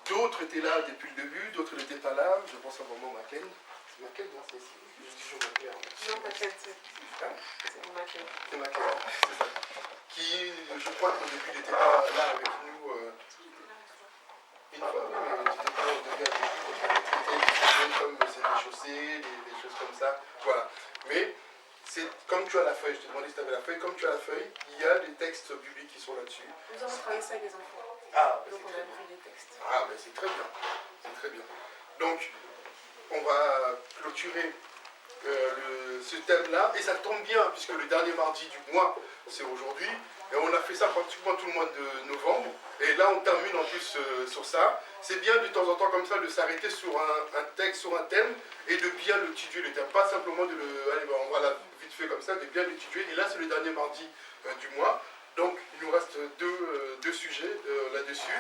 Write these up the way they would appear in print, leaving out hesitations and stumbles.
D'autres étaient là depuis le début, d'autres n'étaient pas là. Je pense à maman Macken. C'est Macken, non? C'est ici. Je dis toujours Macken. Non, Macken, c'est Macken. C'est Macken, c'est ça. Qui, je crois qu'au début, n'était pas là avec nous. Une fois, oui, mais j'étais pas au début avec nous. C'était comme c'est des chaussées, des choses comme ça. Voilà. Mais c'est comme tu as la feuille, je te demandais si tu avais la feuille, comme tu as la feuille, il y a des textes bibliques qui sont là-dessus. Nous avons travaillé ça avec les enfants. Ah, donc on a pris les textes. Ah, mais c'est très bien. C'est très bien. Donc, on va clôturer ce thème-là, et ça tombe bien, puisque le dernier mardi du mois, c'est aujourd'hui, et on a fait ça pratiquement tout le mois de novembre, et là on termine en plus sur ça. C'est bien de temps en temps comme ça de s'arrêter sur un texte, sur un thème, et de bien l'étudier le thème, pas simplement de le, allez, on va là vite fait comme ça, de bien l'étudier, et là c'est le dernier mardi du mois, donc il nous reste deux sujets là-dessus.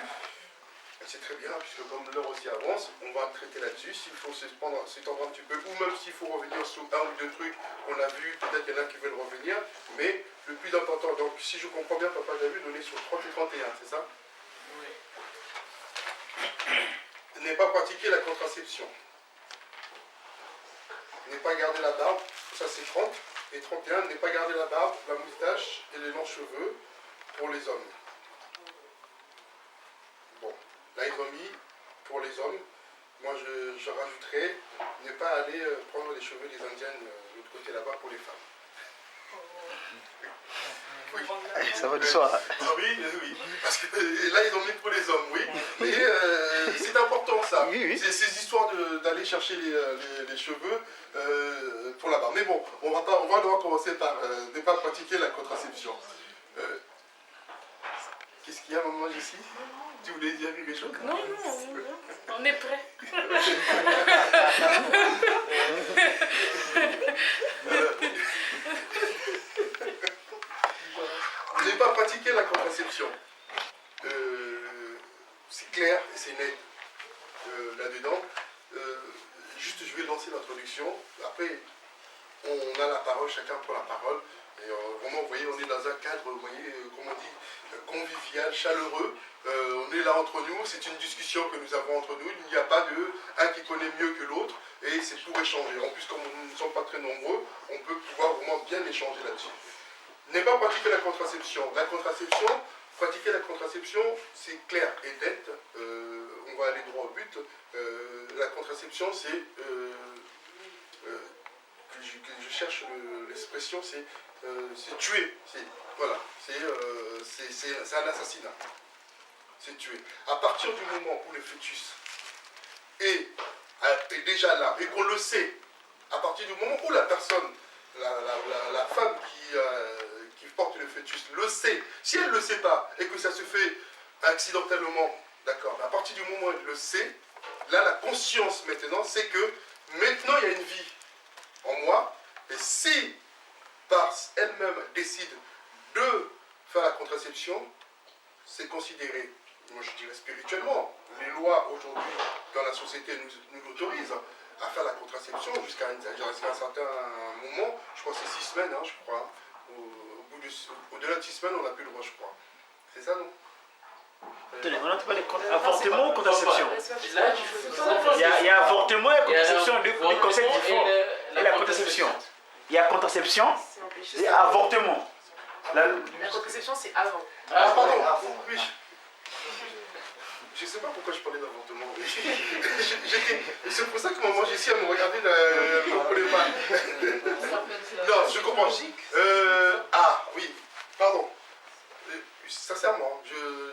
C'est très bien, puisque comme l'heure aussi avance, on va traiter là-dessus. S'il faut s'étendre un petit peu, ou même s'il faut revenir sur un ou deux trucs qu'on a vus, peut-être qu'il y en a qui veulent revenir, mais le plus important, donc si je comprends bien, Papa David, on est sur 30 et 31, c'est ça? Oui. Ne pas pratiquer la contraception. Ne pas garder la barbe, ça c'est 30, et 31, ne pas garder la barbe, la moustache et les longs cheveux pour les hommes. Bon. Là, ils ont mis pour les hommes. Moi, je rajouterais ne pas aller prendre les cheveux des Indiennes de l'autre côté là-bas pour les femmes. Oui. Ça va du soir. Ah oui, oui. Parce que là, ils ont mis pour les hommes, oui. Mais c'est important, ça. Oui, oui. C'est ces histoires d'aller chercher les cheveux pour la barbe. Mais bon, on va devoir commencer par ne pas pratiquer la contraception. Qu'est-ce qu'il y a, maman, ici? Tu voulais dire quelque chose? Non, on est prêt. Ne pas pratiquer la contraception. C'est clair et c'est net là-dedans. Juste, je vais lancer l'introduction. Après, on a la parole, chacun prend la parole. Et vraiment, vous voyez, on est dans un cadre, vous voyez, comme on dit, convivial, chaleureux. On est là entre nous, c'est une discussion que nous avons entre nous. Il n'y a pas un qui connaît mieux que l'autre, et c'est pour échanger. En plus, comme nous ne sommes pas très nombreux, on peut pouvoir vraiment bien échanger là-dessus. Ne pas pratiquer la contraception. Pratiquer la contraception, c'est clair et net. On va aller droit au but. La contraception, c'est... je cherche l'expression, c'est tuer. Voilà, c'est un assassinat. C'est tuer. À partir du moment où le fœtus est déjà là, et qu'on le sait, à partir du moment où la personne, la femme qui porte le fœtus le sait, si elle ne le sait pas, et que ça se fait accidentellement, d'accord, à partir du moment où elle le sait, là la conscience maintenant, c'est que maintenant il y a une vie en moi, et si par elle-même décide de faire la contraception, c'est considéré, moi je dirais spirituellement, les lois aujourd'hui dans la société nous l'autorisent à faire la contraception jusqu'à un certain moment, je crois que c'est 6 semaines, hein, je crois. Au-delà de 6 semaines, on n'a plus le droit, je crois. C'est ça, non? Attendez, on n'a pas avortement ou contraception? Il y a avortement et contraception, deux concepts différents. Et la contraception. Il y a contraception et avortement. La contraception, c'est avant. Ah, pardon, oui. Je ne sais pas pourquoi je parlais d'avortement. C'est pour ça que maman Jessie, elle me regardait, elle ne comprenait pas. Non, je comprends. Ah, oui, pardon. Sincèrement,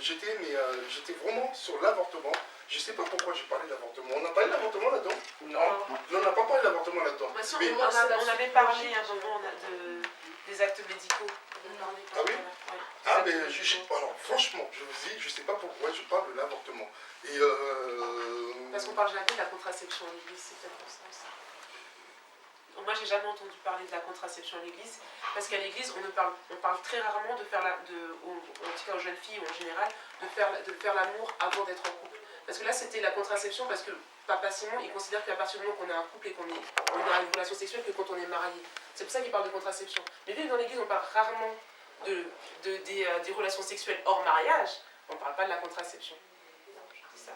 j'étais vraiment sur l'avortement. Je ne sais pas pourquoi j'ai parlé d'avortement. On a parlé d'avortement là-dedans? Non, on n'a pas parlé d'avortement là-dedans. On avait parlé à un moment des actes médicaux. Ah oui? Ah, mais alors, franchement, je vous dis, je ne sais pas pourquoi je parle de l'avortement. Et parce qu'on parle jamais de la contraception à l'église, c'est peut-être pour ça aussi. Donc moi, j'ai jamais entendu parler de la contraception à l'église, parce qu'à l'église, on parle très rarement de faire en tout cas aux jeunes filles ou en général, de faire l'amour avant d'être en couple. Parce que là, c'était la contraception, parce que Papa Simon, il considère qu'à partir du moment qu'on a un couple et qu'on a une relation sexuelle, que quand on est marié. C'est pour ça qu'il parle de contraception. Mais vu que dans l'église, on parle rarement des relations sexuelles hors mariage, on ne parle pas de la contraception. Je dis ça.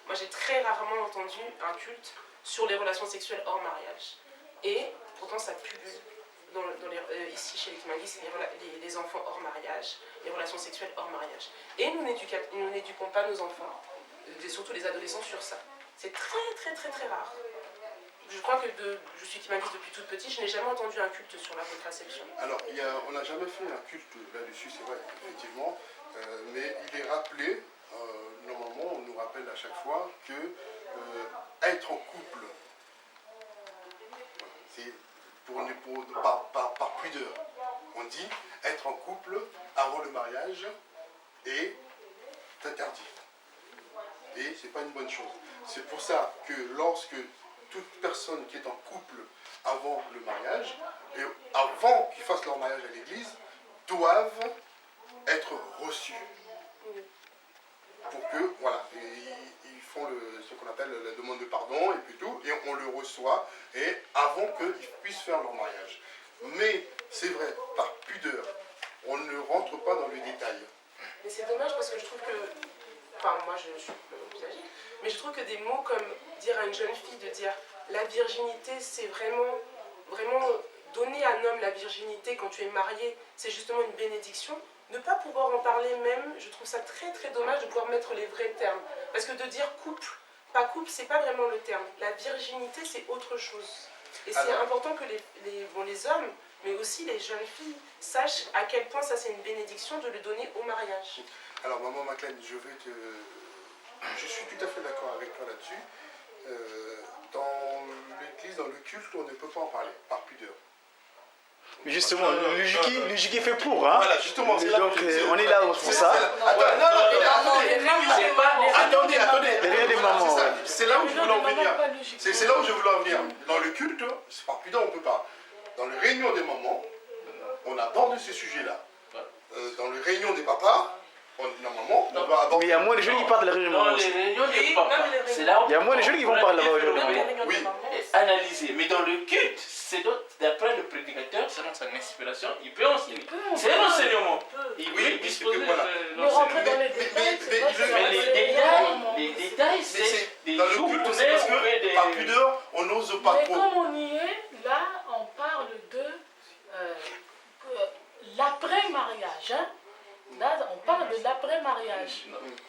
Moi, j'ai très rarement entendu un culte sur les relations sexuelles hors mariage. Et pourtant, ça pullule ici chez les Kimangui, c'est les enfants hors mariage, les relations sexuelles hors mariage. Et nous n'éduquons pas nos enfants, surtout les adolescents, sur ça. C'est très, très, très, très rare. Je crois que je suis Kimangui depuis toute petite, je n'ai jamais entendu un culte sur la contraception. Alors, on n'a jamais fait un culte là-dessus, c'est vrai, effectivement, mais il est rappelé, normalement, on nous rappelle à chaque fois que être en couple, c'est par pudeur. On dit être en couple avant le mariage est interdit. Et ce n'est pas une bonne chose. C'est pour ça que lorsque toute personne qui est en couple avant le mariage, et avant qu'ils fassent leur mariage à l'église, doivent être reçus. Pour que, voilà, ils font ce qu'on appelle la demande de pardon et puis tout, et on le reçoit, et avant qu'ils puissent faire leur mariage. Mais, c'est vrai, par pudeur, on ne rentre pas dans le détail. Mais c'est dommage parce que je trouve que, enfin moi je suis plus âgée, mais je trouve que des mots comme dire à une jeune fille de dire la virginité c'est vraiment donner à un homme la virginité quand tu es marié, c'est justement une bénédiction. Ne pas pouvoir en parler même, je trouve ça très très dommage de pouvoir mettre les vrais termes. Parce que de dire couple, pas couple, c'est pas vraiment le terme. La virginité, c'est autre chose. Et c'est important que les hommes, mais aussi les jeunes filles, sachent à quel point ça c'est une bénédiction de le donner au mariage. Alors maman Maclean, je suis tout à fait d'accord avec toi là-dessus. Dans l'église, dans le culte, on ne peut pas en parler, par pudeur. Mais justement, le Juki fait pour, hein. Voilà, justement, c'est là. Donc, on est là pour ça. Attendez. Derrière des mamans. C'est là où je voulais en venir. C'est là où je voulais en venir. Dans le culte, c'est par pudeur, on ne peut pas. Dans les réunions des mamans, on aborde ce sujet-là. Dans les réunions des papas, normalement, on va aborder. Mais il y a moins de jeunes qui parlent de la réunion des mamans. Dans les réunions des papas, c'est là où il y a moins de jeunes qui vont parler de la réunion des mamans. Oui. Analyser. Mais dans le culte, c'est d'après le prédicateur, selon son inspiration, il peut enseigner. C'est un enseignement. Il peut disposer de l'enseignement. Mais les détails, c'est des dans le jours culte, c'est parce que par pudeur, on n'ose pas Mais trop. comme on y est, là, on parle de l'après-mariage. Hein? Là, on parle de l'après-mariage.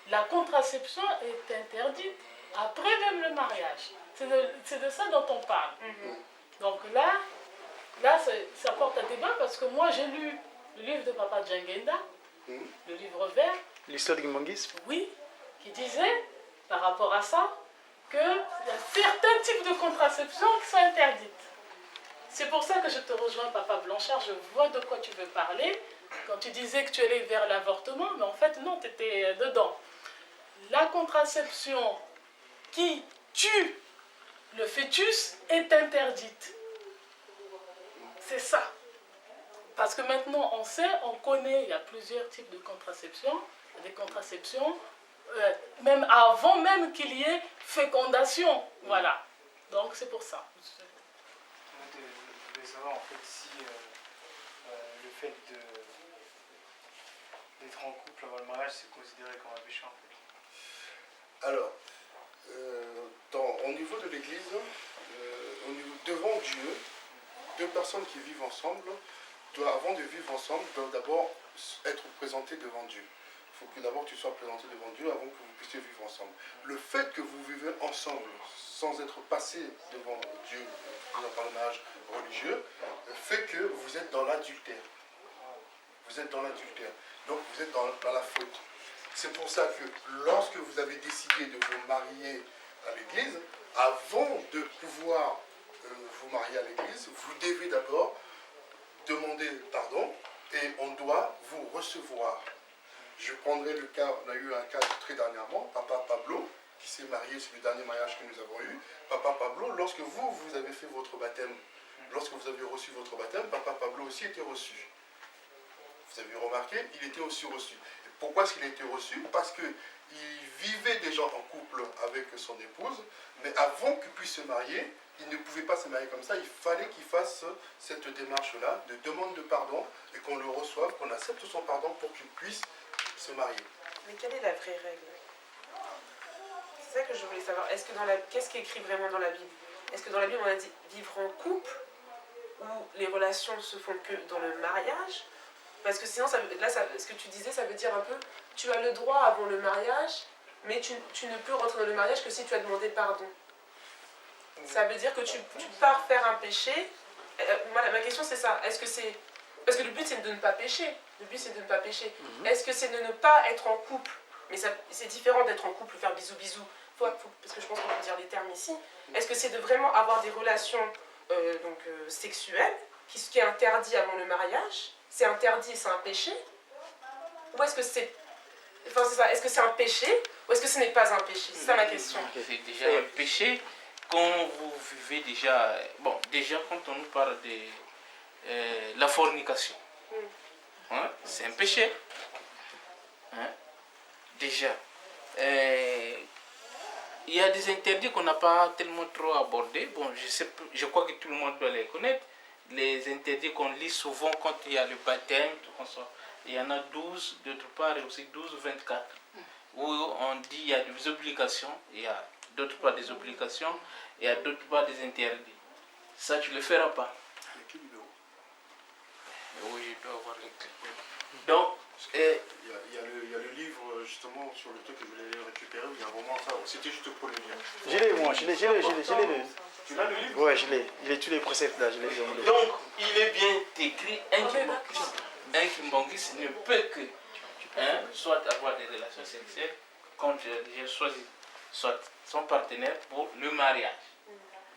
La contraception est interdite après même le mariage. C'est de ça dont on parle. Donc là ça porte à débat parce que moi, j'ai lu le livre de Papa Djangenda, le livre vert. L'histoire du Kimangui. Oui, qui disait, par rapport à ça, qu'il y a certains types de contraception qui sont interdites. C'est pour ça que je te rejoins, Papa Blanchard, je vois de quoi tu veux parler. Quand tu disais que tu allais vers l'avortement, mais en fait, non, tu étais dedans. La contraception qui tue le fœtus est interdite. C'est ça. Parce que maintenant, on sait, on connaît, il y a plusieurs types de contraception. Il y a des contraceptions, même avant même qu'il y ait fécondation. Voilà. Donc, c'est pour ça. Je voulais savoir, en fait, si le fait d'être en couple avant le mariage, c'est considéré comme un péché, en fait. Alors, au niveau de l'église, devant Dieu, deux personnes qui vivent ensemble, avant de vivre ensemble, doivent d'abord être présentées devant Dieu. Il faut que d'abord tu sois présenté devant Dieu avant que vous puissiez vivre ensemble. Le fait que vous vivez ensemble sans être passé devant Dieu, par le mariage religieux, fait que vous êtes dans l'adultère. Vous êtes dans l'adultère. Donc vous êtes dans la faute. C'est pour ça que lorsque vous avez décidé de vous marier à l'église, avant de pouvoir vous marier à l'église, vous devez d'abord demander pardon et on doit vous recevoir. Je prendrai le cas, on a eu un cas très dernièrement, Papa Pablo, qui s'est marié, c'est le dernier mariage que nous avons eu. Papa Pablo, lorsque vous avez fait votre baptême, lorsque vous avez reçu votre baptême, Papa Pablo aussi était reçu. Vous avez remarqué, il était aussi reçu. Et pourquoi est-ce qu'il a été reçu? Parce qu'il vivait déjà en couple avec son épouse, mais avant qu'il puisse se marier, il ne pouvait pas se marier comme ça, il fallait qu'il fasse cette démarche-là de demande de pardon et qu'on le reçoive, qu'on accepte son pardon pour qu'il puisse se marier. Mais quelle est la vraie règle? C'est ça que je voulais savoir. Est-ce que qu'est-ce qui est écrit vraiment dans la Bible? Est-ce que dans la Bible on a dit vivre en couple, où les relations ne se font que dans le mariage? Parce que sinon, ce que tu disais, ça veut dire un peu, tu as le droit avant le mariage, mais tu ne peux rentrer dans le mariage que si tu as demandé pardon. Ça veut dire que tu pars faire un péché. Ma question c'est ça. Est-ce que c'est... Parce que le but c'est de ne pas pécher. Le but c'est de ne pas pécher. Est-ce que c'est de ne pas être en couple? Mais c'est différent d'être en couple, faire bisous bisous. Parce que je pense qu'on peut dire les termes ici. Est-ce que c'est de vraiment avoir des relations sexuelles, qui est interdit avant le mariage? C'est interdit, c'est un péché? Ou est-ce que c'est... Enfin c'est ça, est-ce que c'est un péché? Ou est-ce que ce n'est pas un péché? C'est ça ma question. C'est déjà un péché quand vous vivez déjà... Bon, déjà quand on nous parle de la fornication, hein, c'est un péché. Hein, déjà. Il y a des interdits qu'on n'a pas tellement trop abordés. Bon, je crois que tout le monde doit les connaître. Les interdits qu'on lit souvent quand il y a le baptême, tout comme ça. Il y en a 12, d'autre part, et aussi 12 ou 24. Où on dit qu'il y a des obligations, il y a d'autre part des obligations, et il y a d'autre part des interdits. Ça, tu ne le feras pas. Oui, je dois avoir les clés. Donc, il y a le livre justement sur le truc que je voulais aller récupérer, il y a vraiment ça. C'était juste pour le lire. Je l'ai, moi, je l'ai. Tu l'as le livre? Ouais, je l'ai. Il est tous les préceptes là, je l'ai. Donc, il est bien écrit, un kimbangis ne peut que soit avoir des relations sexuelles quand j'ai choisi soit son partenaire pour le mariage.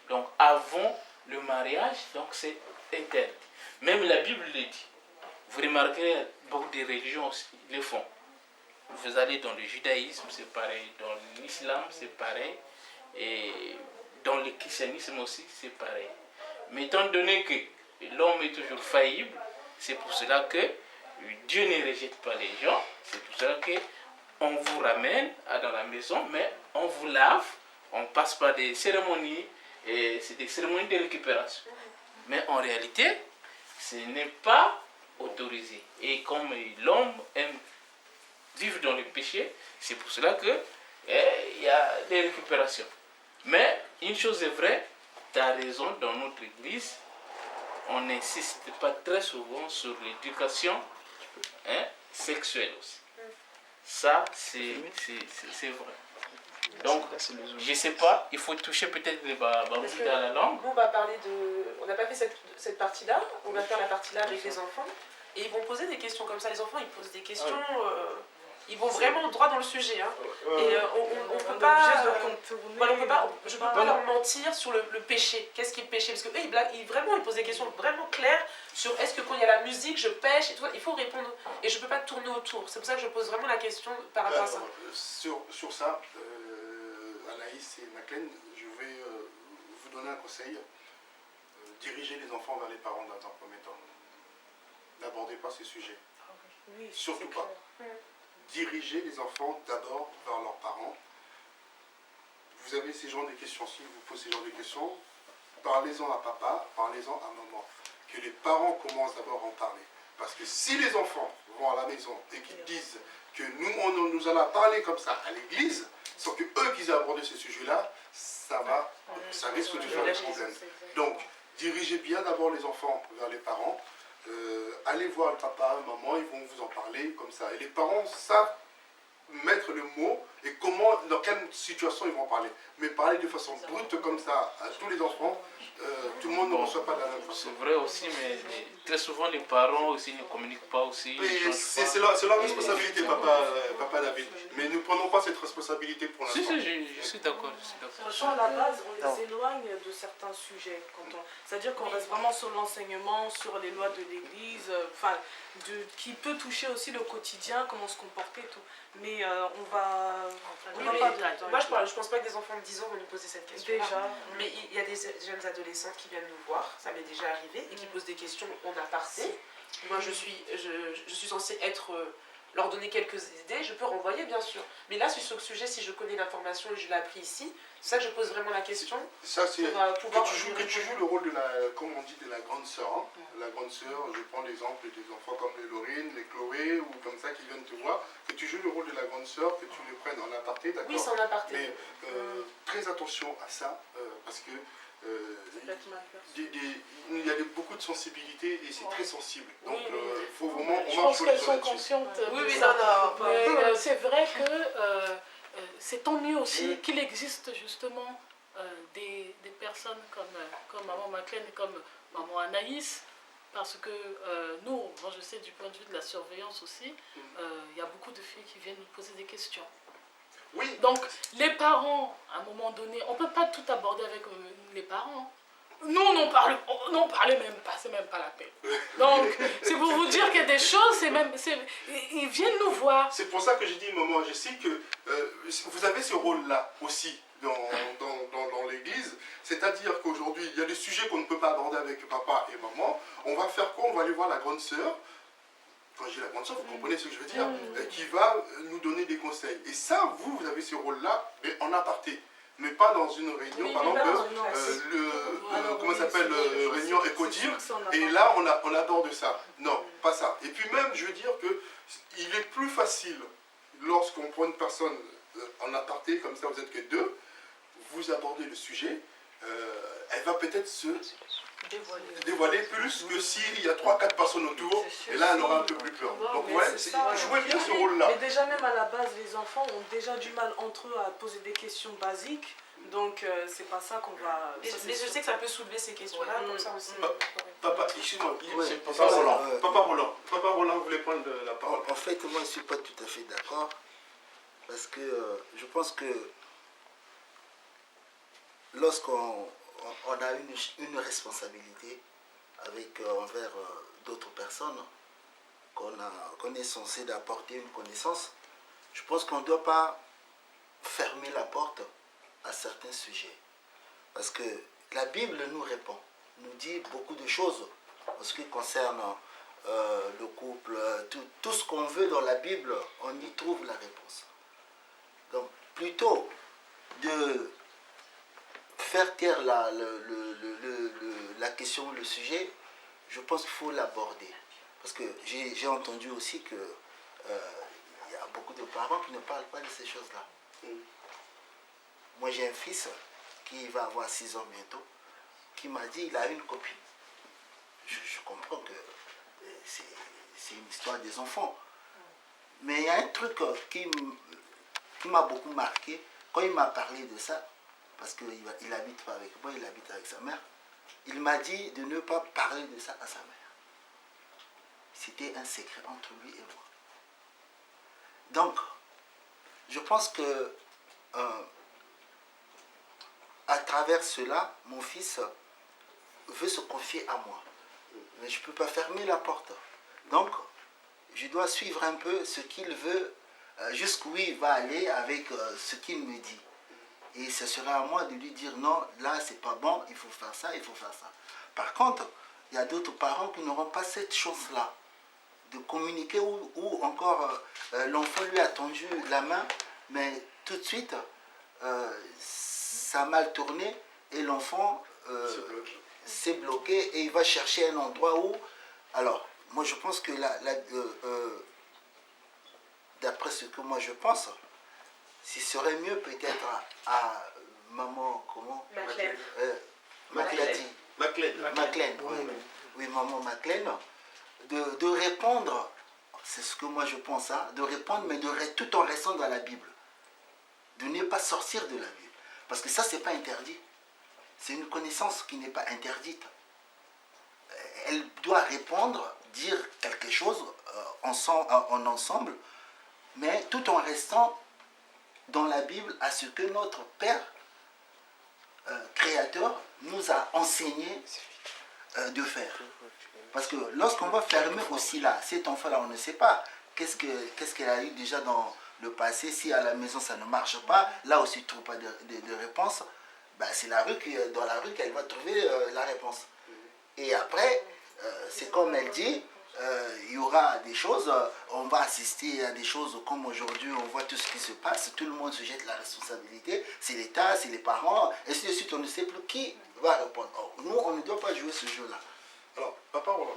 Donc, avant le mariage, donc c'est interdit. Même la Bible le dit. Vous remarquerez, beaucoup de religions aussi le font. Vous allez dans le judaïsme, c'est pareil. Dans l'islam, c'est pareil. Et dans le christianisme aussi, c'est pareil. Mais étant donné que l'homme est toujours faillible, c'est pour cela que Dieu ne rejette pas les gens. C'est pour cela qu'on vous ramène dans la maison, mais on vous lave, on passe par des cérémonies, et c'est des cérémonies de récupération. Mais en réalité, ce n'est pas autorisé. Et comme l'homme aime vivre dans le péché, c'est pour cela qu'il y a des récupérations. Mais une chose est vraie, tu as raison, dans notre église, on n'insiste pas très souvent sur l'éducation sexuelle aussi. Ça, c'est vrai. Donc, je ne sais pas, il faut toucher peut-être les bambous dans la langue. Nous, on va parler de... On n'a pas fait cette partie-là, on va faire la partie-là avec les enfants. Et ils vont poser des questions comme ça. Les enfants, ils posent des questions... Ils vont vraiment droit dans le sujet. Hein. Et on ne peut pas... Je ne peux pas leur mentir sur le péché. Qu'est-ce qui est péché? Parce qu'eux, ils posent des questions vraiment claires sur est-ce que quand il y a la musique, je pêche et tout. Il faut répondre. Et je ne peux pas tourner autour. C'est pour ça que je pose vraiment la question par rapport à ça. Sur ça, Anaïs et Maclean, je vais vous donner un conseil. Dirigez les enfants vers les parents dans un premier temps. N'abordez pas ces sujets. Oui, surtout pas. Dirigez les enfants d'abord vers leurs parents. Vous avez ces genres de questions, si vous posez ces genres de questions, parlez-en à papa, parlez-en à maman. Que les parents commencent d'abord à en parler. Parce que si les enfants vont à la maison et qu'ils disent que nous allons parler comme ça à l'église, sans que eux qu'ils aient abordé ce sujet-là, ça risque de faire des problèmes. Donc, dirigez bien d'abord les enfants vers les parents. Allez voir le papa, maman, ils vont vous en parler comme ça. Et les parents savent mettre le mot et dans quelle situation ils vont parler. Mais parler de façon brute comme ça à tous les enfants, tout le monde ne reçoit pas de la même façon. C'est vrai aussi, mais très souvent les parents aussi ne communiquent pas aussi. C'est leur responsabilité, papa David. Mais nous ne prenons pas cette responsabilité pour l'instant. Si, je suis d'accord. Franchement, à la base, on les éloigne de certains sujets. C'est-à-dire qu'on reste vraiment sur l'enseignement, sur les lois de l'Église, qui peut toucher aussi le quotidien, comment se comporter et tout. Mais on va pas de... Moi, je pense pas que des enfants de 10 ans vont nous poser cette question. Déjà. Mais il y a des jeunes adolescentes qui viennent nous voir, ça m'est déjà arrivé, et qui posent des questions en aparté. Moi, je suis censée leur donner quelques idées, je peux renvoyer bien sûr. Mais là, sur ce sujet, si je connais l'information et je l'ai appris ici, c'est ça que je pose vraiment la question. Ça, c'est que tu joues le rôle de comme on dit, de la grande sœur. Hein. La grande sœur, je prends l'exemple des enfants comme les Laurine, les Chloé, ou comme ça qui viennent te voir, que tu joues le rôle de la grande sœur, que tu les prennes en aparté aparté, d'accord. Oui, c'est en aparté. Mais très attention à ça, parce que il y a beaucoup de sensibilité et c'est très sensible. Donc il faut vraiment... Je pense qu'elles sont conscientes. Oui, mais c'est vrai que c'est tant mieux aussi qu'il existe justement des personnes comme Maman Maclean et comme Maman Anaïs, parce que nous, moi je sais du point de vue de la surveillance aussi, il y a beaucoup de filles qui viennent nous poser des questions. Oui. Donc les parents, à un moment donné, on ne peut pas tout aborder avec les parents. Nous, on n'en parlait même pas, c'est même pas la peine. Donc, c'est pour vous dire qu'il y a des choses, ils viennent nous voir. C'est pour ça que j'ai dit, maman, je sais que vous avez ce rôle-là aussi dans l'église. C'est-à-dire qu'aujourd'hui, il y a des sujets qu'on ne peut pas aborder avec papa et maman. On va faire quoi? On va aller voir la grande sœur. Quand je dis la grande sœur, vous comprenez ce que je veux dire, qui va nous donner des conseils. Et ça, vous avez ce rôle-là, mais en aparté. Mais pas dans une réunion, par exemple, comment ça s'appelle, réunion écodir, et là, on aborde ça. Non, pas ça. Et puis même, je veux dire que il est plus facile, lorsqu'on prend une personne en aparté, comme ça, vous êtes que deux, vous abordez le sujet, elle va peut-être se dévoiler plus que s'il y a 3-4 personnes autour, et là, elle aura un peu plus peur. Donc, ouais, jouez bien ce rôle-là. Mais déjà, même à la base, les enfants ont déjà du mal entre eux à poser des questions basiques. Donc, c'est pas ça qu'on va... Mais je sais que ça peut soulever ces questions-là, comme ça aussi. Papa, excuse-moi, Papa Roland voulait prendre la parole. En fait, moi, je ne suis pas tout à fait d'accord, parce que je pense que lorsqu'on a une responsabilité envers d'autres personnes, qu'on est censé d'apporter une connaissance, je pense qu'on ne doit pas fermer la porte à certains sujets. Parce que la Bible nous répond, nous dit beaucoup de choses en ce qui concerne le couple, tout ce qu'on veut dans la Bible, on y trouve la réponse. Donc, plutôt de faire taire la question, le sujet, je pense qu'il faut l'aborder. Parce que j'ai entendu aussi que il y a beaucoup de parents qui ne parlent pas de ces choses-là. Moi, j'ai un fils qui va avoir 6 ans bientôt, qui m'a dit qu'il a une copine. Je comprends que c'est une histoire des enfants. Mais il y a un truc qui m'a beaucoup marqué, quand il m'a parlé de ça, parce qu'il n'habite pas avec moi, il habite avec sa mère, il m'a dit de ne pas parler de ça à sa mère. C'était un secret entre lui et moi. Donc, je pense que à travers cela, mon fils veut se confier à moi. Mais je ne peux pas fermer la porte. Donc, je dois suivre un peu ce qu'il veut, jusqu'où il va aller avec ce qu'il me dit. Et ce sera à moi de lui dire non, là c'est pas bon, il faut faire ça, il faut faire ça. Par contre, il y a d'autres parents qui n'auront pas cette chance-là de communiquer ou encore l'enfant lui a tendu la main, mais tout de suite, ça a mal tourné et l'enfant s'est bloqué et il va chercher un endroit où... Alors, moi je pense que d'après ce que moi je pense, ce serait mieux peut-être à maman, comment? Maclean. Oui, maman Maclean, de répondre, c'est ce que moi je pense, hein, de répondre, mais tout en restant dans la Bible. De ne pas sortir de la Bible. Parce que ça, c'est pas interdit. C'est une connaissance qui n'est pas interdite. Elle doit répondre, dire quelque chose en ensemble, mais tout en restant dans la Bible à ce que notre Père Créateur nous a enseigné de faire. Parce que lorsqu'on va fermer aussi là, cet enfant-là, on ne sait pas qu'est-ce qu'elle a eu déjà dans le passé. Si à la maison ça ne marche pas, là aussi tu ne trouves pas de réponse, ben c'est dans la rue qu'elle va trouver la réponse. Et après, c'est comme elle dit, il y aura des choses, on va assister à des choses comme aujourd'hui, on voit tout ce qui se passe, tout le monde se jette la responsabilité, c'est l'État, c'est les parents, et ainsi de suite, on ne sait plus qui va répondre. Or, nous, on ne doit pas jouer ce jeu-là. Alors, Papa Roland,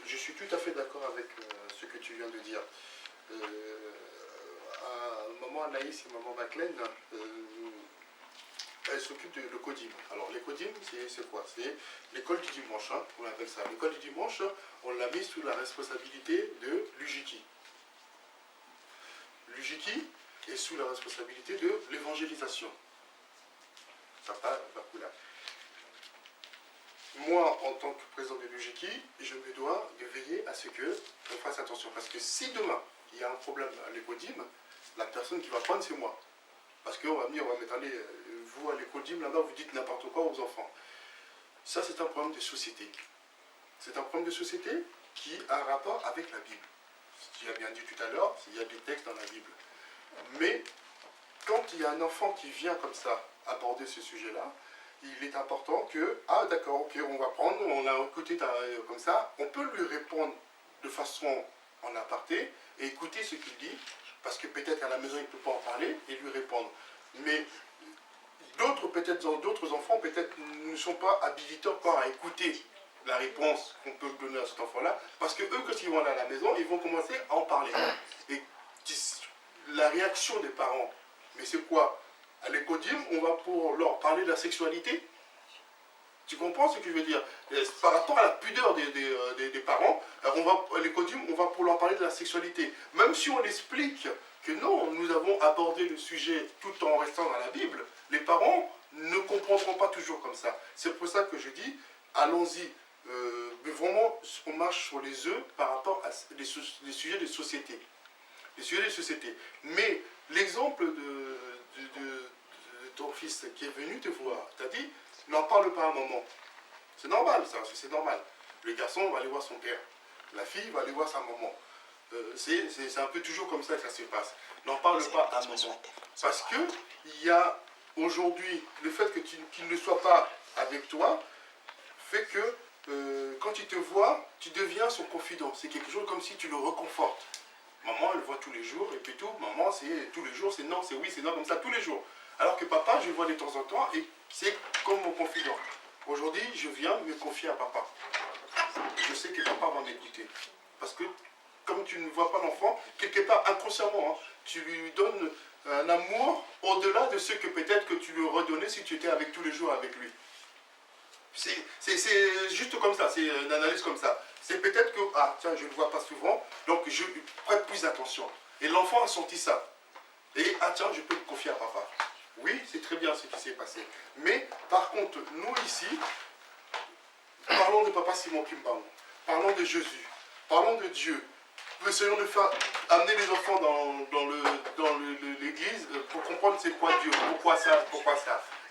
je suis tout à fait d'accord avec ce que tu viens de dire. maman Anaïs et maman Maclean, elles s'occupent de l'ECODIM. Alors l'ECODIM, c'est quoi? C'est l'école du dimanche, hein, on appelle ça. L'école du dimanche, on l'a mis sous la responsabilité de l'UJKI. L'UJKI est sous la responsabilité de l'évangélisation. Ça part là. Moi, en tant que président de l'UJKI, je me dois de veiller à ce qu'on fasse attention. Parce que si demain, il y a un problème à l'ECODIM, la personne qui va prendre, c'est moi. Parce qu'on va venir, on va mettre, allez, vous à l'ECODIM, là-bas, vous dites n'importe quoi aux enfants. Ça, c'est un problème de société. C'est un problème de société qui a un rapport avec la Bible. Tu as bien dit tout à l'heure, il y a des textes dans la Bible. Mais, quand il y a un enfant qui vient comme ça aborder ce sujet-là, il est important que, ah d'accord, ok, on va prendre, on a écouté comme ça, on peut lui répondre de façon en aparté et écouter ce qu'il dit, parce que peut-être à la maison il ne peut pas en parler et lui répondre. Mais d'autres enfants peut-être ne sont pas habilités encore à écouter la réponse qu'on peut donner à cet enfant-là, parce que eux, quand ils vont aller à la maison, ils vont commencer à en parler. Et la réaction des parents, mais c'est quoi? À l'ECODIM, on va pour leur parler de la sexualité. Tu comprends ce que je veux dire? Par rapport à la pudeur des parents, à l'ECODIM, on va pour leur parler de la sexualité. Même si on explique que non, nous avons abordé le sujet tout en restant dans la Bible, les parents ne comprendront pas toujours comme ça. C'est pour ça que je dis, allons-y. Mais vraiment, on marche sur les œufs par rapport à les sujets de société. Les sujets de société. Mais l'exemple de ton fils qui est venu te voir, t'as dit, n'en parle pas à un moment. C'est normal, ça, c'est normal. Le garçon va aller voir son père. La fille va aller voir sa maman. C'est un peu toujours comme ça que ça se passe. N'en parle pas à un moment. Parce que il y a aujourd'hui, le fait que qu'il ne soit pas avec toi, fait que quand il te voit, tu deviens son confident. C'est quelque chose comme si tu le reconfortes. Maman, elle le voit tous les jours, et puis tout. Maman, c'est tous les jours, c'est non, c'est oui, c'est non, comme ça, tous les jours. Alors que papa, je le vois de temps en temps, et c'est comme mon confident. Aujourd'hui, je viens me confier à papa. Je sais que papa va m'écouter. Parce que, comme tu ne vois pas l'enfant, quelque part, inconsciemment, hein, tu lui donnes un amour au-delà de ce que peut-être que tu lui redonnais si tu étais avec tous les jours avec lui. C'est juste comme ça, c'est une analyse comme ça. C'est peut-être que, ah tiens, je ne le vois pas souvent, donc je prête plus attention. Et l'enfant a senti ça. Et, ah tiens, je peux me confier à papa. Oui, c'est très bien ce qui s'est passé. Mais, par contre, nous ici, parlons de papa Simon Kimbangu, parlons de Jésus, parlons de Dieu. Essayons de faire amener les enfants dans l'église pour comprendre c'est quoi Dieu, pourquoi ça,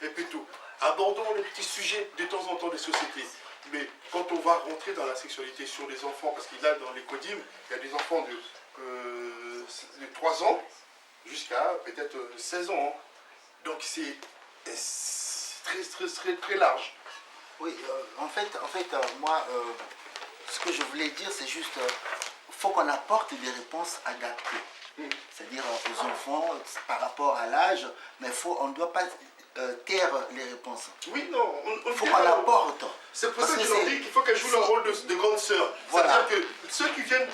et puis tout. Abordons les petits sujets de temps en temps des sociétés. Mais quand on va rentrer dans la sexualité sur les enfants, parce qu'il y a dans les CODIM, il y a des enfants de 3 ans jusqu'à peut-être 16 ans. Hein. Donc c'est très large. Oui, en fait moi, ce que je voulais dire, c'est juste, faut qu'on apporte des réponses adaptées. C'est-à-dire aux enfants, par rapport à l'âge, mais on ne doit pas taire les réponses. Oui, non, il faut qu'on l'apporte. C'est pour ça que je leur dis qu'il faut qu'elles jouent leur rôle de grande sœur. Voilà. C'est-à-dire que ceux qui viennent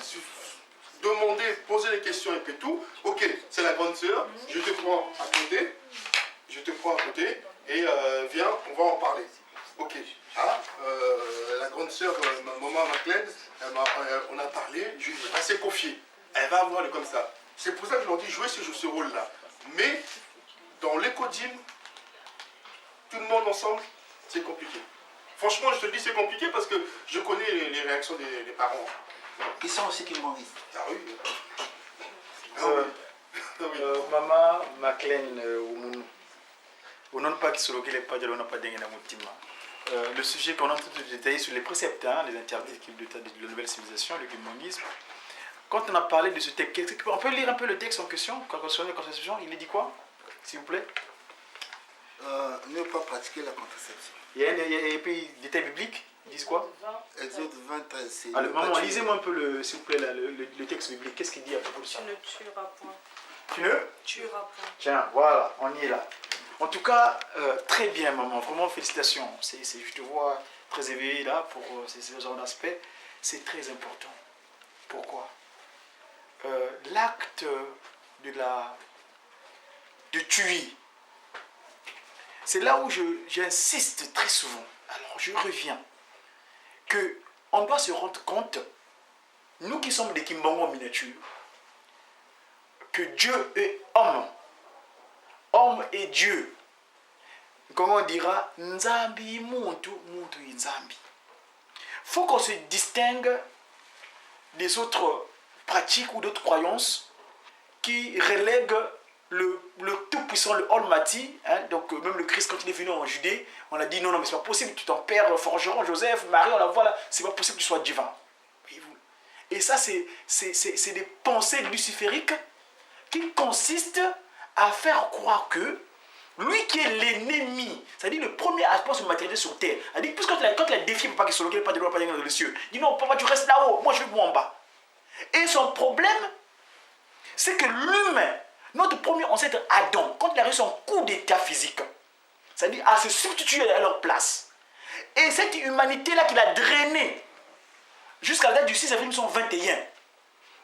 demander, poser des questions et puis tout, ok, c'est la grande sœur, je te prends à côté, et viens, on va en parler. Ok, la grande sœur, maman Maclean, on a parlé, elle s'est confiée, elle va avoir comme ça. C'est pour ça que je leur dis jouer ce rôle-là. Mais dans l'ECODIM, tout le monde ensemble, c'est compliqué. Franchement, je te le dis, c'est compliqué parce que je connais les réactions des parents. Qui sont aussi qui m'ont dit. Ah oui. Maman Maclean, pas le sujet qu'on a tout détaillé sur les préceptes, hein, les interdits de la nouvelle civilisation, le kimbanguisme. Quand on a parlé de ce texte, on peut lire un peu le texte en question, quand on sur la contraception, il est dit quoi, s'il vous plaît? Ne pas pratiquer la contraception. Et puis, détail biblique, ils disent quoi? Exode 23. Alors, maman, lisez-moi un peu, s'il vous plaît, le texte biblique. Qu'est-ce qu'il dit à propos de ça? Tu ne tueras point. Tu ne tueras point. Tiens, voilà, on y est là. En tout cas, très bien, maman. Vraiment, félicitations. Je te vois très éveillé là pour ce genre d'aspect. C'est très important. Pourquoi? L'acte de tuer. C'est là où j'insiste très souvent. Alors je reviens. On doit se rendre compte, nous qui sommes des Kimbango en miniature, que Dieu est homme. Homme et Dieu. Comment on dira, Nzambi muntu, muntu Nzambi. Faut qu'on se distingue des autres pratiques ou d'autres croyances qui relèguent le Tout-Puissant, le Almighty. Donc même le Christ, quand il est venu en Judée, on a dit non, mais c'est pas possible, tu t'en père, forgeron, Joseph, Marie, on la voit là, c'est pas possible que tu sois divin. Et ça, c'est des pensées lucifériques qui consistent à faire croire que lui qui est l'ennemi, c'est-à-dire le premier aspect de se matérialiser sur terre, a dit, puisque quand il a défié papa qui se localise pas de loi, pas dans les cieux, il dit non, papa, tu restes là-haut, moi je vais en bas. Et son problème, c'est que l'humain, notre premier ancêtre Adam, quand il a reçu son coup d'état physique, c'est-à-dire à se substituer à leur place, et cette humanité-là qu'il a drainée jusqu'à la date du 6 avril 1921,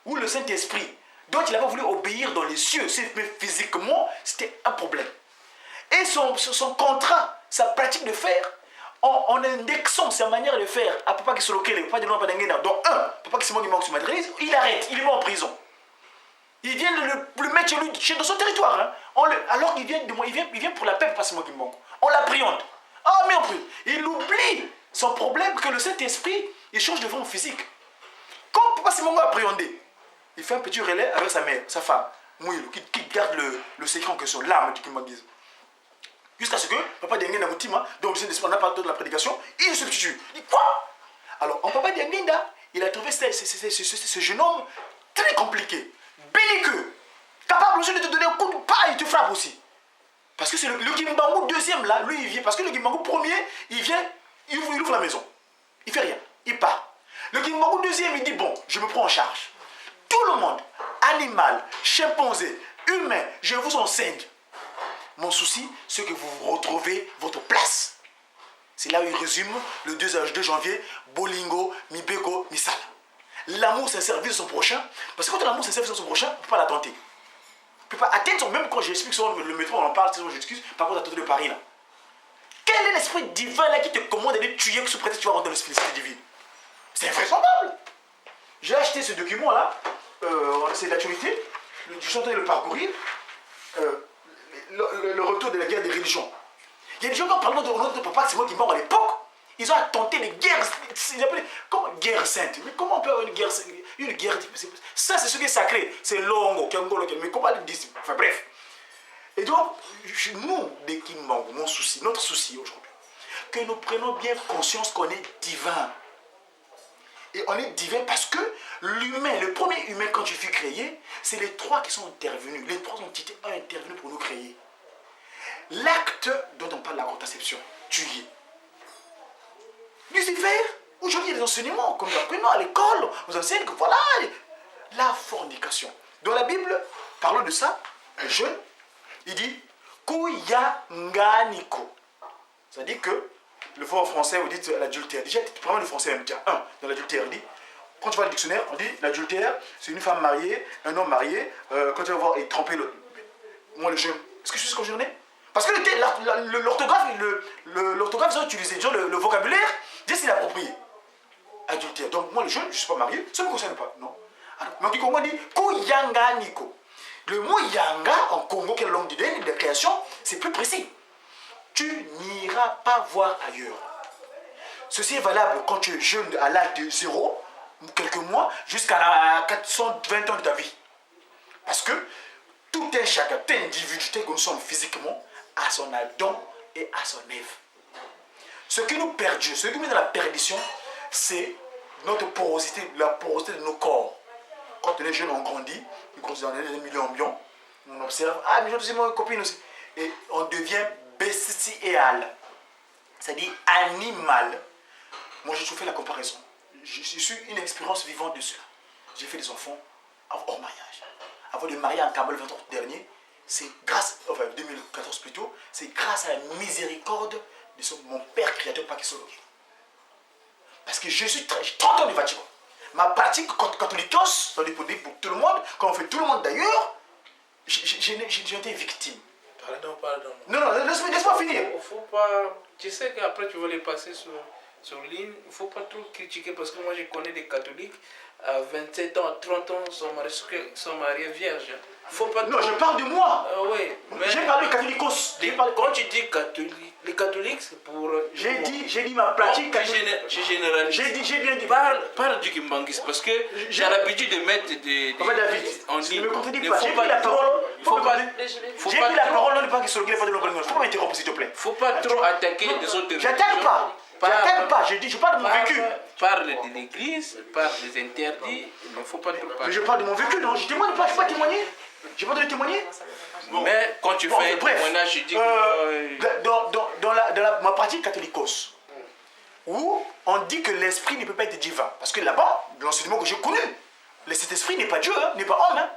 où le Saint-Esprit, dont il n'avait pas voulu obéir dans les cieux, mais physiquement, c'était un problème. Et son contrat, sa pratique de faire, en indexant sa manière de faire à papa qui se localise, papa de l'homme, dont papa qui se manque sur matérialise, il arrête, il est en prison. Il vient le mettre dans son territoire. Alors qu'il vient pour la paix, pas seulement qu'il manque. On l'appréhende. Ah, mais on prie. Il oublie son problème que le Saint-Esprit, il change de forme physique. Quand papa Simongo a appréhendé, il fait un petit relais avec sa mère, sa femme, Mouilou, qui garde le secret en question, l'âme du Kimbangise. Jusqu'à ce que papa Dengue Namutima, donc le Saint-Esprit, on a parlé de la prédication, il se substitue. Il dit quoi? Alors, en papa Dengue, il a trouvé ce jeune homme très compliqué, belliqueux, capable aussi de te donner un coup de paille, il te frappe aussi. Parce que c'est le Kimbangu deuxième là, lui il vient, parce que le Kimbangu premier, il vient, il ouvre la maison. Il fait rien, il part. Le Kimbangu deuxième, il dit bon, je me prends en charge. Tout le monde, animal, chimpanzé, humain, je vous enseigne. Mon souci, c'est que vous retrouvez votre place. C'est là où il résume le 2 janvier, Bolingo, Mibeko, Misala. L'amour, c'est un service de son prochain. Parce que quand l'amour, c'est un service de son prochain, on ne peut pas la tenter. On ne peut pas atteindre son... Même quand j'explique sur le métro, on en parle, j'excuse, par contre, à tenter de Paris, là. Quel est l'esprit divin là qui te commande d'aller tuer sous prétexte que tu vas rentrer dans l'esprit divin? C'est invraisemblable. J'ai acheté ce document-là, c'est l'actualité, je suis en train de le parcourir, le retour de la guerre des religions. Il y a des gens qui parlent de notre papa, c'est moi qui mort à l'époque. Ils ont tenté les guerres, ils appellent comment guerre sainte. Mais comment on peut avoir une guerre sainte? Une guerre, ça c'est ce qui est sacré, c'est l'ongo, mais comment le dire? Enfin bref. Et donc, nous, des Kimbangu, mon souci, notre souci aujourd'hui, que nous prenons bien conscience qu'on est divin. Et on est divin parce que l'humain, le premier humain quand il fut créé, c'est les trois qui sont intervenus. Les trois entités ont intervenu pour nous créer. L'acte dont on parle, la contraception, tuer. Lucifer, aujourd'hui il y a des enseignements, comme nous apprenons à l'école, on nous enseigne que voilà, la fornication. Dans la Bible, parlons de ça, un jeune, il dit Kuyanganiko. C'est-à-dire que le mot en français, vous dites l'adultère. Déjà, prends le français même. Tiens, dans l'adultère, il dit, quand tu vois le dictionnaire, on dit l'adultère, c'est une femme mariée, un homme marié, quand tu vas voir et tromper l'autre. Moi, le jeune, est-ce que je suis concerné? Parce que l'orthographe, ils ont utilisé, le vocabulaire, c'est l'approprié. Adultère. Donc, moi, le jeune, je ne suis pas marié, ça ne me concerne pas. Non. Alors, mais on dit Kuyanganiko. Le mot yanga, en Congo, qui est la langue de création, c'est plus précis. Tu n'iras pas voir ailleurs. Ceci est valable quand tu es jeune à l'âge de 0, quelques mois, jusqu'à 420 ans de ta vie. Parce que tout un chacun, tout individu tel que nous sommes physiquement, a son Adam et a son Ève. Ce qui nous perd Dieu, ce qui nous met dans la perdition, c'est notre porosité, la porosité de nos corps. Quand on est jeune, on grandit, on grandit dans un milieu ambiant, on observe, ah mais j'ai une copine aussi. Et on devient bestial, c'est-à-dire animal. Moi, je fais la comparaison. Je suis une expérience vivante de cela. J'ai fait des enfants hors mariage. Avant de marier en Kabbal le 23 dernier, c'est grâce, enfin 2014 plutôt, c'est grâce à la miséricorde de mon Père Créateur Pakisologue. Parce que je suis 30 ans de Vatican. Ma pratique catholique, ça dit pour tout le monde, quand on fait tout le monde d'ailleurs, j'ai été victime. Pardon. Non, laisse-moi finir. Faut pas... Tu sais qu'après tu vas les passer sur ligne. Il ne faut pas trop critiquer parce que moi je connais des catholiques à 27 ans, à 30 ans sont mariés vierges. Faut pas non, trop... je parle de moi. Oui, mais... J'ai parlé de catholicos. Quand tu dis catholique, les catholiques c'est pour... J'ai dit ma pratique catholique. Tu généralises. J'ai bien dit. Parle du Kimbanguisme parce que j'ai l'habitude de mettre des... Papa David, on tu dit... ne me contredis Il pas. faut J'ai pas pris la parole. Faut J'ai pas pris la trop- parole, non, pas que sur le pas de l'organisation. Faut pas m'interrompre, s'il te plaît. Faut pas trop attaquer les autres. J'attaque pas. J'attaque pas. Je parle de mon vécu. Parle de l'église, parle des interdits, il ne faut pas trop Mais parler. je parle de mon vécu, non. Je témoigne pas. Je ne peux pas témoigner. J'ai pas de témoigner. Mais quand tu fais un témoignage, tu dis que... Dans ma pratique catholicos, où on dit que l'esprit ne peut pas être divin. Parce que là-bas, l'enseignement que j'ai connu, cet esprit n'est pas Dieu, hein, n'est pas homme. Hein.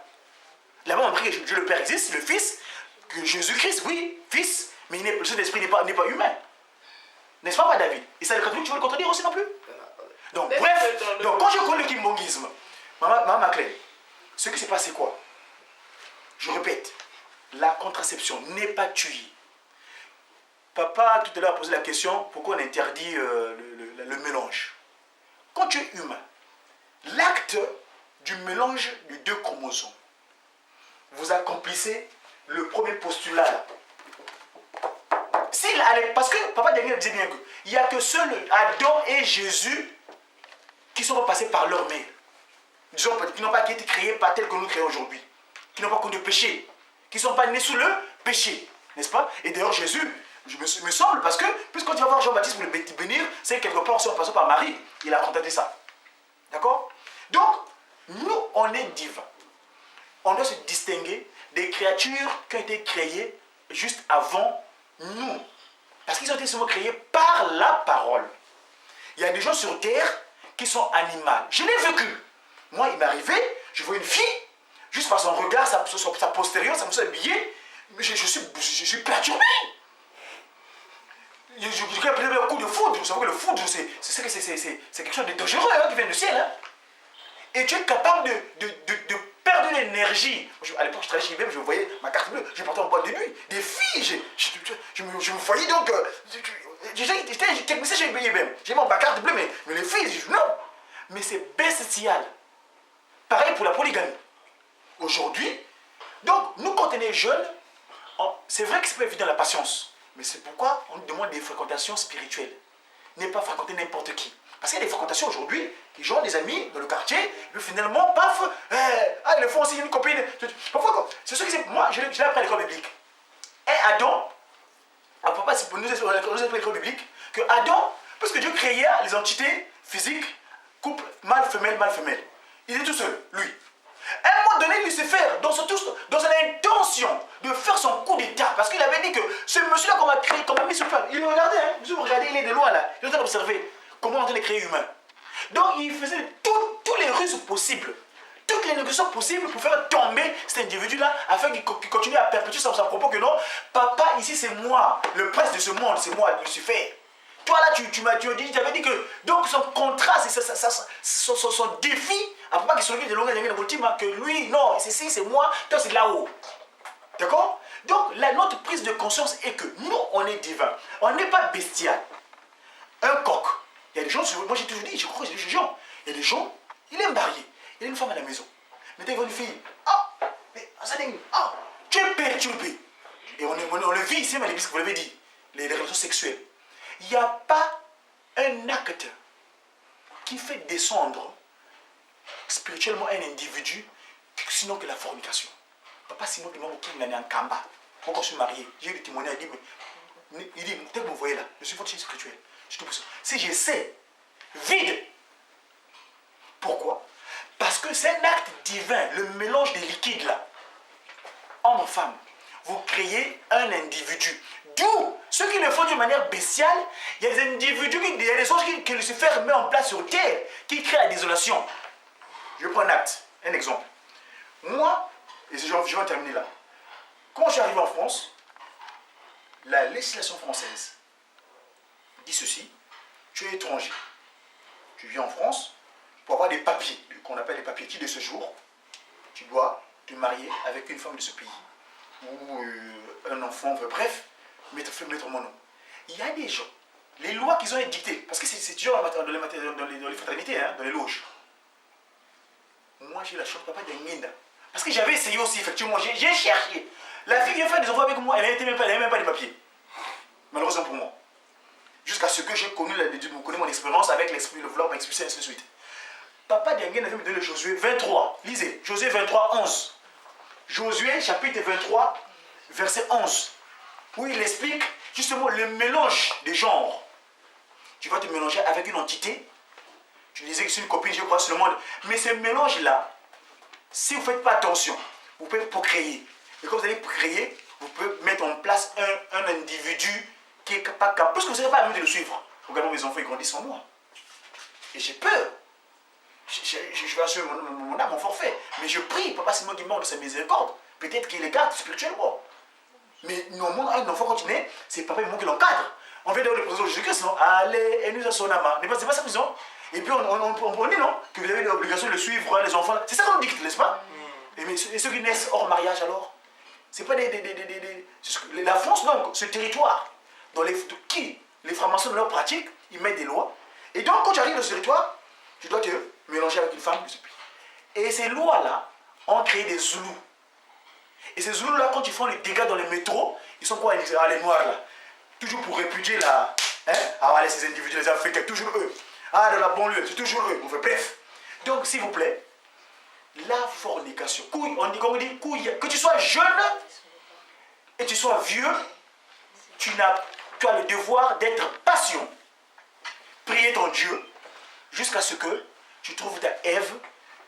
Là-bas, on dit que Dieu le Père existe, le Fils, que Jésus-Christ, oui, Fils, mais cet esprit n'est pas humain. N'est-ce pas, David? Et ça, le catholique, tu veux le contredire aussi non plus? Donc, bref, quand je connais le kimbongisme, Maman Maclay, ce qui s'est passé quoi? Je répète, la contraception n'est pas tuée. Papa, tout à l'heure, a posé la question, pourquoi on interdit le mélange? Quand tu es humain, l'acte du mélange de deux chromosomes, vous accomplissez le premier postulat. Parce que Papa Daniel disait bien qu'il n'y a que seul Adam et Jésus qui sont passés par leur mère. Disons, qui n'ont pas été créés par tel que nous créons aujourd'hui. Qui n'ont pas connu le péché. Qui ne sont pas nés sous le péché. N'est-ce pas? Et d'ailleurs, Jésus, me semble, parce que, puisque quand tu vas voir Jean-Baptiste pour le bénir, c'est quelque part aussi en passant par Marie. Il a contacté ça. D'accord? Donc, nous, on est divins. On doit se distinguer des créatures qui ont été créées juste avant nous. Parce qu'ils ont été souvent créés par la parole. Il y a des gens sur terre qui sont animaux. Je l'ai vécu. Moi, il m'est arrivé, je vois une fille, juste par son regard, sa postérieure, sa façon d'habiller, mais je suis perturbé. Je crée un coup de foudre. Vous savez que le foudre, c'est quelque chose de dangereux hein, qui vient du ciel. Hein. Et tu es capable de perdre l'énergie. À l'époque, je travaillais chez IBM, je voyais ma carte bleue, j'ai porté en boîte de nuit. Des filles, je me voyais donc. J'étais technicien chez IBM. J'ai ma carte bleue, mais les filles, non. Mais c'est bestial. Pareil pour la polygamie. Aujourd'hui, donc, nous, quand on est jeunes, c'est vrai que c'est pas évident la patience. Mais c'est pourquoi on nous demande des fréquentations spirituelles. Ne pas fréquenter n'importe qui. Parce qu'il y a des fréquentations aujourd'hui, qui ont des amis dans le quartier, et puis finalement, paf, ils le font aussi une copine. Parfois, c'est ce que c'est. Moi, je l'ai appris à l'école biblique. Et Adam, à propos, c'est pour nous expliquer à l'école biblique, que Adam, parce que Dieu créait les entités physiques, couple, mâle, femelle. Il est tout seul, lui. À un moment donné, Lucifer, dans son intention de faire son coup d'état, parce qu'il avait dit que ce monsieur-là qu'on m'a créé, qu'on m'a mis sur place, il regardait, hein, vous regardez, il est de loin là, il est en train d'observer comment on est en train de créer humain. Donc il faisait tous les ruses possibles, toutes les négociations possibles pour faire tomber cet individu-là, afin qu'il continue à perpétuer son propos que non, papa, ici c'est moi, le prince de ce monde, c'est moi, Lucifer. Toi là, tu avais dit que donc son contrat, son défi, à propos qu'il se regarde de l'organe de l'ultime, que lui, non, c'est moi, toi c'est là-haut. D'accord? Donc notre prise de conscience est que nous, on est divin. On n'est pas bestial. Un coq. Il y a des gens, moi j'ai toujours dit, je crois que j'ai des gens. Il y a des gens, il est marié, il a une femme à la maison. Maintenant il voit une fille. Tu es perturbé. Et on le vit ici, mais l'église, vous l'avez dit, les relations sexuelles. Il n'y a pas un acte qui fait descendre spirituellement un individu, sinon que la fornication. Papa Simon Imam Kim est en Kamba. Quand je suis marié, j'ai eu des témoignages, il dit, peut-être que vous voyez là, je suis votre chien spirituel. Si je sais, vide. Pourquoi? Parce que c'est un acte divin, le mélange des liquides là. Homme-femme, vous créez un individu. D'où, ceux qui le font d'une manière bestiale, il y a des individus, il y a des choses que Lucifer met en place sur terre, qui créent la désolation. Je prends un exemple. Moi, et je vais en terminer là. Quand je suis arrivé en France, la législation française dit ceci: tu es étranger, tu viens en France, pour avoir des papiers, qu'on appelle les papiers qui de ce jour, tu dois te marier avec une femme de ce pays, ou un enfant, bref, mettre mon nom. Il y a des gens, les lois qu'ils ont édictées, parce que c'est toujours dans les fraternités, hein, dans les loges. Moi, j'ai la chance, papa de Nguinda. Parce que j'avais essayé aussi, effectivement, j'ai cherché. La fille vient faire des enfants avec moi, elle n'avait même pas de papiers. Malheureusement pour moi. Jusqu'à ce que j'ai connu mon expérience avec l'esprit, le vouloir m'expulser, ainsi de suite. Papa Nguinda avait me donné Josué 23. Lisez, Josué 23, 11. Josué, chapitre 23, verset 11. Où il explique justement le mélange des genres. Tu vas te mélanger avec une entité. Tu disais que c'est une copine, je crois, sur le monde. Mais ce mélange-là, si vous ne faites pas attention, vous pouvez procréer. Et quand vous allez procréer, vous pouvez mettre en place un individu qui est pas capable. Parce que vous n'avez pas à même de le suivre. Regardez, mes enfants, ils grandissent sans moi. Et j'ai peur. Je vais assurer mon âme, mon forfait. Mais je prie, papa, c'est moi qui mord de sa miséricorde. Peut-être qu'il les garde spirituellement. Mais normalement, un enfant, quand il naît, c'est papa et maman qui l'encadre. On vient de le présenter au Jésus-Christ, non? Allez, et nous à son âme. C'est pas ça qu'ils ont. Et puis on dit, non? Que vous avez l'obligation de le suivre, hein, les enfants. C'est ça qu'on dit, n'est-ce pas? Et ceux qui naissent hors mariage, alors? C'est pas la France, donc, ce territoire, dans les francs-maçons de leur pratique, ils mettent des lois. Et donc, quand tu arrives dans ce territoire, tu dois te mélanger avec une femme de ce pays. Et ces lois-là ont créé des Zoulous. Et ces Zoulous-là, quand ils font les dégâts dans les métros, ils sont quoi? Les Noirs, là. Toujours pour répudier la... Hein? Ah, allez, ces individus, les Africains, toujours eux. Ah, dans la banlieue, c'est toujours eux. Enfin, bref. Donc, s'il vous plaît, la fornication. On dit, comme on dit, que tu sois jeune et tu sois vieux, tu as le devoir d'être patient, prier ton Dieu, jusqu'à ce que tu trouves ta Ève,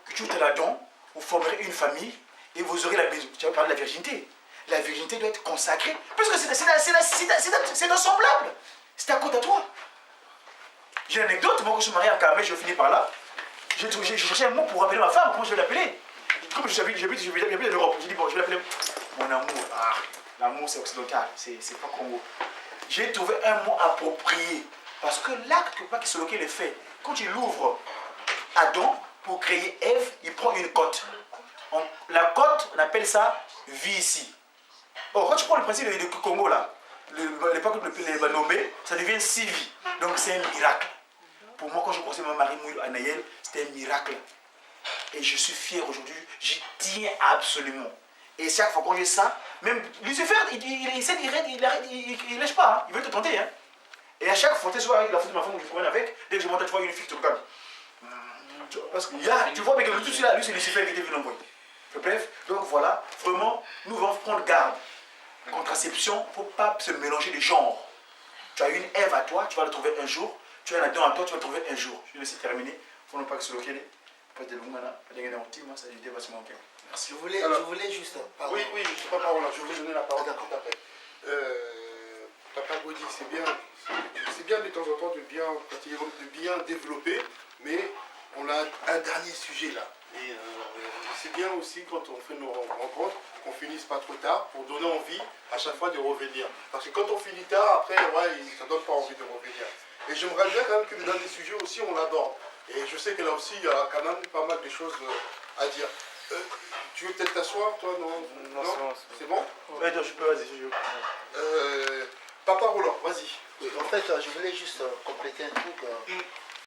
que tu te la donnes, vous formerez une famille et vous aurez la maison. Tu vas parler de la virginité. La virginité doit être consacrée, parce que c'est un semblable. C'est à côté de toi. J'ai une anecdote, moi quand je suis marié à Kamé, je finis par là. J'ai cherché un mot pour appeler ma femme, comment je vais l'appeler? Comme j'habite en Europe, j'ai dit bon, je vais l'appeler mon amour. Ah, l'amour c'est occidental, c'est pas Congo. J'ai trouvé un mot approprié, parce que l'acte qui se loquait les faits, quand il ouvre Adam pour créer Ève, il prend une côte. La côte, on appelle ça vie ici. Oh, quand tu prends le principe du Congo là, l'époque où les Banomé, ça devient 6 vies. Donc c'est un miracle. Pour moi, quand je conseille ma mari Mouille à Nayel, c'était un miracle. Et je suis fier aujourd'hui, j'y tiens absolument. Et chaque fois qu'on j'ai ça, même Lucifer, il lâche pas, hein. Il veut te tenter. Hein. Et à chaque fois, tu vois avec la photo de ma femme que je promène avec, dès que je monte, tu vois une fille, tu regardes. Parce que là, tu vois, mais que tout cela, lui, c'est Lucifer qui était venu l'envoyer. Bref, donc voilà, vraiment, nous devons prendre garde. Contraception, il ne faut pas se mélanger les genres. Tu as une Ève à toi, tu vas la trouver un jour. Tu as un Adam à toi, tu vas la trouver un jour. Je vais laisser terminer. Il faut ne pas que ce soit loqué. Pas de l'oumana, pas de l'oumana, ça a été vachement ok. Merci. Je voulais juste. Pardon. Oui, je ne suis pas parole là. Je vais donner la parole tout après. Papa Gaudi, c'est bien de temps en temps de bien développer, mais on a un dernier sujet là. Et c'est bien aussi quand on fait nos rencontres, qu'on finisse pas trop tard pour donner envie à chaque fois de revenir. Parce que quand on finit tard, après, ouais, ça ne donne pas envie de revenir. Et j'aimerais bien quand même que dans des sujets aussi, on l'aborde. Et je sais que là aussi, il y a quand même pas mal de choses à dire. Tu veux peut-être t'asseoir, toi? Non, c'est bon? Ouais, je peux, vas-y. Papa Roland, vas-y. En fait, je voulais juste compléter un truc.